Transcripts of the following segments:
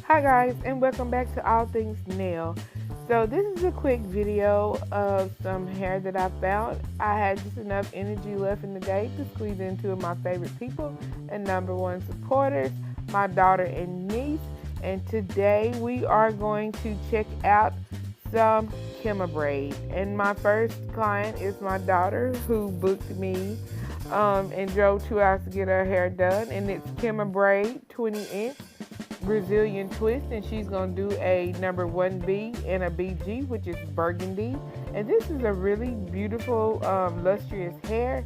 Hi guys, and welcome back to All Things Nele. So this is a quick video of some hair that I found. I had just enough energy left in the day to squeeze in two of my favorite people and #1 supporters, my daughter and niece. And today we are going to check out some Kima Braid. And my first client is my daughter, who booked me and drove 2 hours to get her hair done. And it's Kima Braid 20-inch Brazilian twist, and she's gonna do a #1B and a BG, which is burgundy. And this is a really beautiful lustrous hair.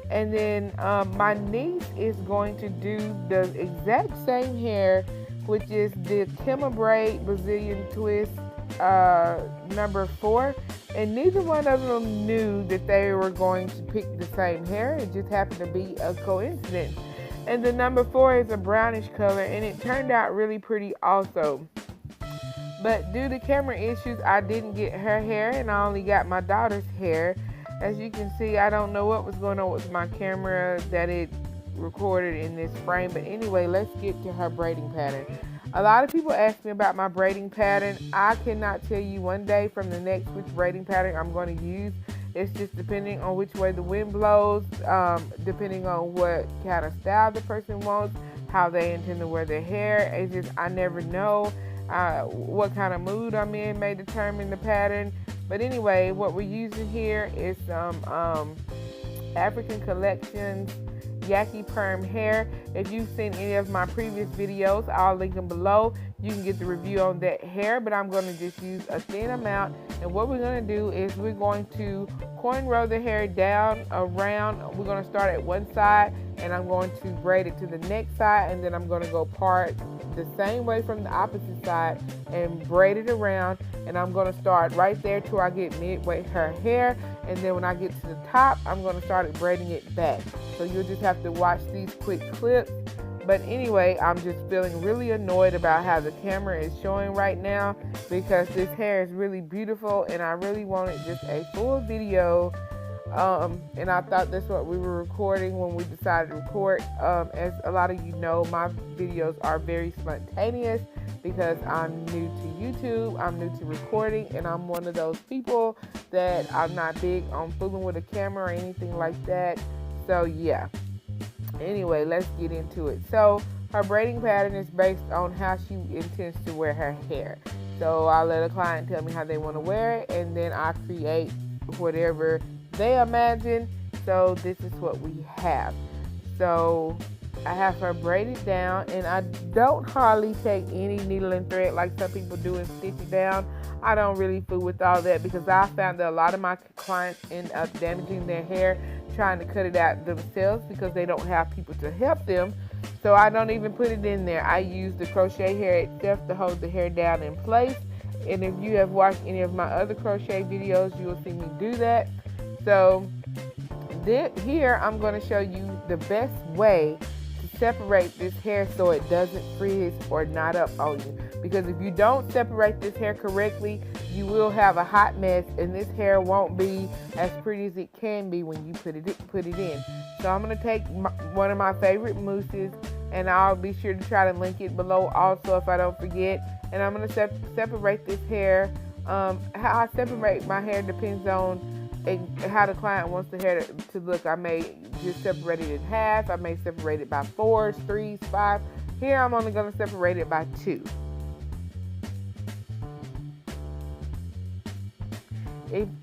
And then my niece is going to do the exact same hair, which is the Kima Braid Brazilian twist #4. And neither one of them knew that they were going to pick the same hair. It just happened to be a coincidence. And the #4 is a brownish color, and it turned out really pretty also. But due to camera issues, I didn't get her hair, and I only got my daughter's hair. As you can see, I don't know what was going on with my camera that it recorded in this frame. But anyway, let's get to her braiding pattern. A lot of people ask me about my braiding pattern. I cannot tell you one day from the next which braiding pattern I'm going to use. It's just depending on which way the wind blows, depending on what kind of style the person wants, how they intend to wear their hair. It's just, I never know. What kind of mood I'm in may determine the pattern. But anyway, what we're using here is some African Collections Yaki Perm hair. If you've seen any of my previous videos, I'll link them below. You can get the review on that hair, but I'm going to just use a thin amount. And what we're going to do is we're going to coin roll the hair down around. We're going to start at one side, and I'm going to braid it to the next side, and then I'm going to go part the same way from the opposite side and braid it around. And I'm going to start right there till I get midway her hair, and then when I get to the top, I'm going to start braiding it back. So you'll just have to watch these quick clips. But anyway, I'm just feeling really annoyed about how the camera is showing right now, because this hair is really beautiful and I really wanted just a full video. And I thought that's what we were recording when we decided to record. As a lot of you know, my videos are very spontaneous because I'm new to YouTube, I'm new to recording, and I'm one of those people that I'm not big on fooling with a camera or anything like that. So yeah. Anyway, let's get into it. So her braiding pattern is based on how she intends to wear her hair. So I'll let a client tell me how they want to wear it, and then I create whatever they imagine. So this is what we have. So I have her braided down, and I don't hardly take any needle and thread like some people do and stitch it down. I don't really fool with all that, because I found that a lot of my clients end up damaging their hair trying to cut it out themselves because they don't have people to help them. So I don't even put it in there. I use the crochet hair itself to hold the hair down in place. And if you have watched any of my other crochet videos, you will see me do that. So here I'm going to show you the best way to separate this hair so it doesn't frizz or knot up on you. Because if you don't separate this hair correctly, you will have a hot mess, and this hair won't be as pretty as it can be when you put it in. So I'm going to take one of my favorite mousses, and I'll be sure to try to link it below also if I don't forget. And I'm going to separate this hair. How I separate my hair depends on how the client wants the hair to look. I may just separate it in half. I may separate it by 4s, 3s, 5. Here I'm only going to separate it by 2.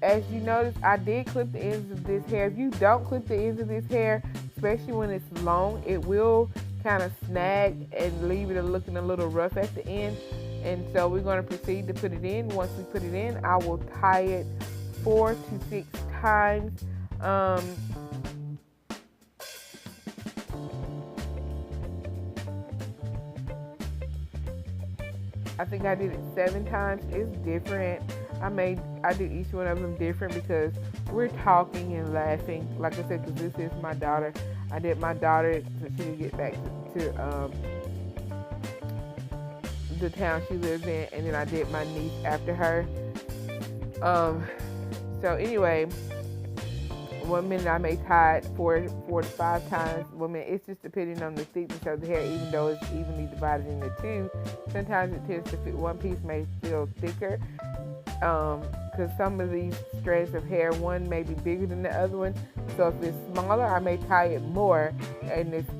As you notice, I did clip the ends of this hair. If you don't clip the ends of this hair, especially when it's long, it will kind of snag and leave it looking a little rough at the end. And so we're going to proceed to put it in. Once we put it in, I will tie it 4 to 6 times. I think I did it 7 times. It's different. I did each one of them different because we're talking and laughing. Like I said, because this is my daughter. I did my daughter so she could get back to the town she lives in, and then I did my niece after her. So anyway, One minute I may tie it four to 5 times. One minute, it's just depending on the thickness of the hair, even though it's evenly divided into 2. Sometimes it tends to fit, one piece may feel thicker, because some of these strands of hair, one may be bigger than the other one. So if it's smaller, I may tie it more, and it's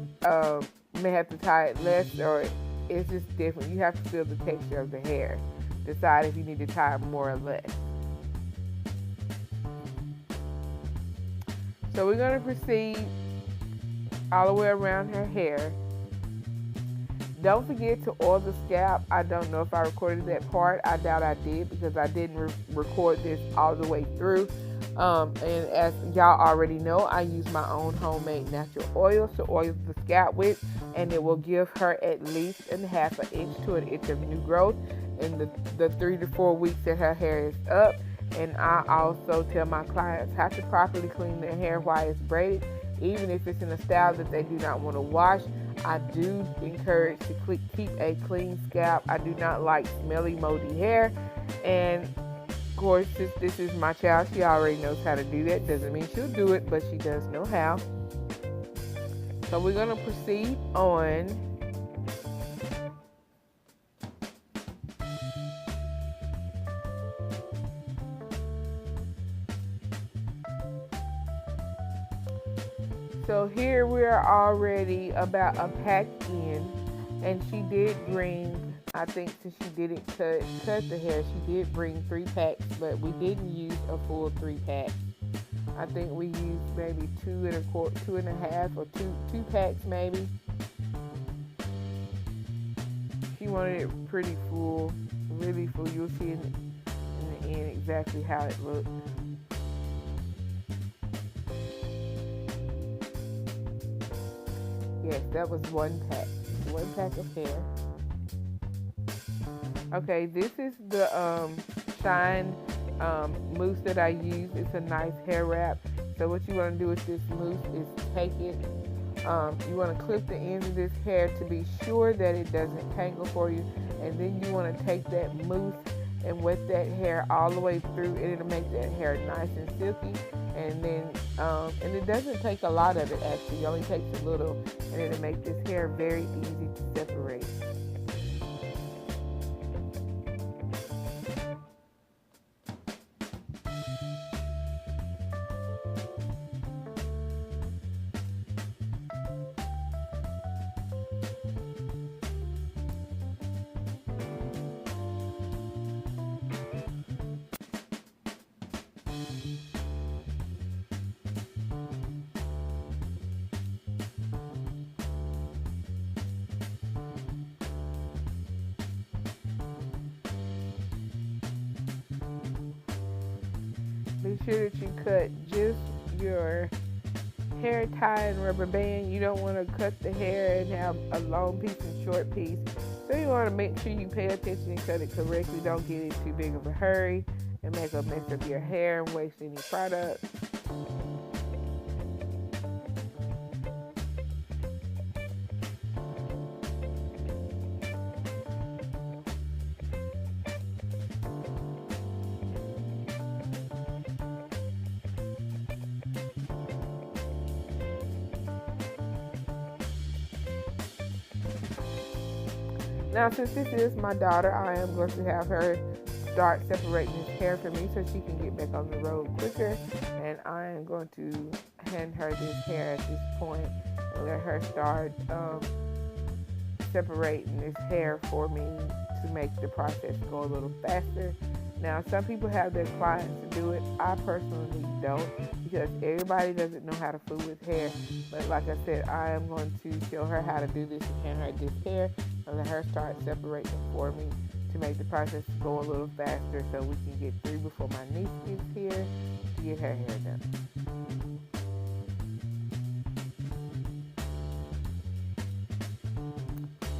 may have to tie it less, or it's just different. You have to feel the texture of the hair. Decide if you need to tie it more or less. So we're going to proceed all the way around her hair. Don't forget to oil the scalp. I don't know if I recorded that part. I doubt I did, because I didn't record this all the way through. And as y'all already know, I use my own homemade natural oils to oil the scalp with, and it will give her at least ½ an inch to an inch of new growth in the 3 to 4 weeks that her hair is up. And I also tell my clients how to properly clean their hair while it's braided, even if it's in a style that they do not want to wash. I do encourage to keep a clean scalp. I do not like smelly, moldy hair. And of course, since this is my child, she already knows how to do that. Doesn't mean she'll do it, but she does know how. So we're going to proceed on. So here we're already about a pack in, and she did bring, I think since she didn't cut the hair, she did bring 3 packs, but we didn't use a full 3 packs. I think we used maybe 2.5, or two packs maybe. She wanted it pretty full, really full. You'll see in the end exactly how it looked. Yes, that was 1 pack. 1 pack of hair. Okay, this is the Shine mousse that I use. It's a nice hair wrap. So what you want to do with this mousse is take it. You want to clip the ends of this hair to be sure that it doesn't tangle for you. And then you want to take that mousse and wet that hair all the way through, and it'll make that hair nice and silky. And then, and it doesn't take a lot of it actually, it only takes a little, and it'll make this hair very easy to separate. Be sure that you cut just your hair tie and rubber band. You don't want to cut the hair and have a long piece and short piece. So you want to make sure you pay attention and cut it correctly. Don't get in too big of a hurry and make a mess of your hair and waste any product. Now, since this is my daughter, I am going to have her start separating this hair for me so she can get back on the road quicker. And I am going to hand her this hair at this point and let her start separating this hair for me to make the process go a little faster. Now, some people have their clients to do it. I personally don't, because everybody doesn't know how to fool with hair. But like I said, I am going to show her how to do this and hand her this hair and let her start separating for me to make the process go a little faster so we can get through before my niece gets here to get her hair done.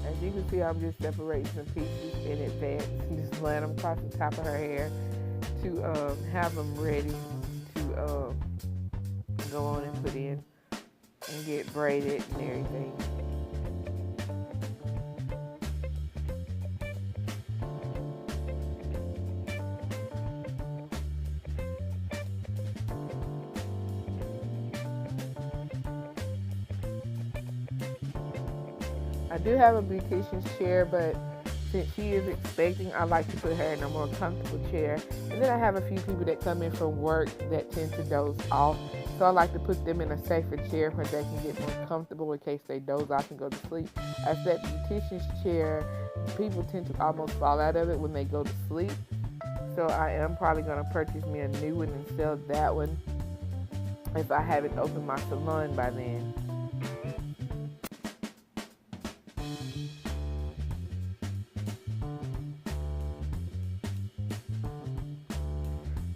As you can see, I'm just separating some pieces in advance and just laying them across the top of her hair to have them ready to go on and put in and get braided and everything. I do have a beautician's chair, but since she is expecting, I like to put her in a more comfortable chair. And then I have a few people that come in from work that tend to doze off. So I like to put them in a safer chair where they can get more comfortable in case they doze off and go to sleep. As that beautician's chair, people tend to almost fall out of it when they go to sleep. So I am probably going to purchase me a new one and sell that one if I haven't opened my salon by then.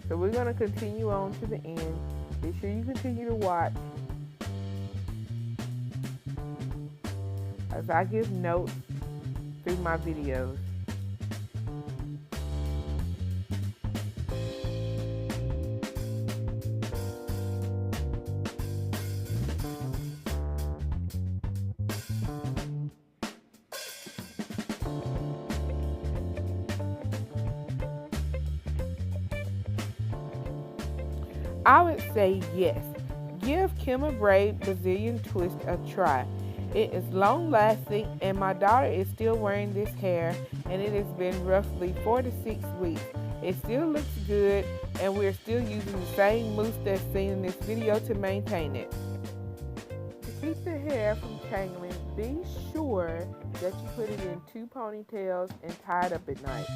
So we're going to continue on to the end. Be sure you continue to watch as I give notes through my videos. I would say yes. Give Kima Braid Brazilian Twist a try. It is long lasting and my daughter is still wearing this hair and it has been roughly 4 to 6 weeks. It still looks good and we're still using the same mousse that's seen in this video to maintain it. To keep the hair from tangling, be sure that you put it in 2 ponytails and tie it up at night.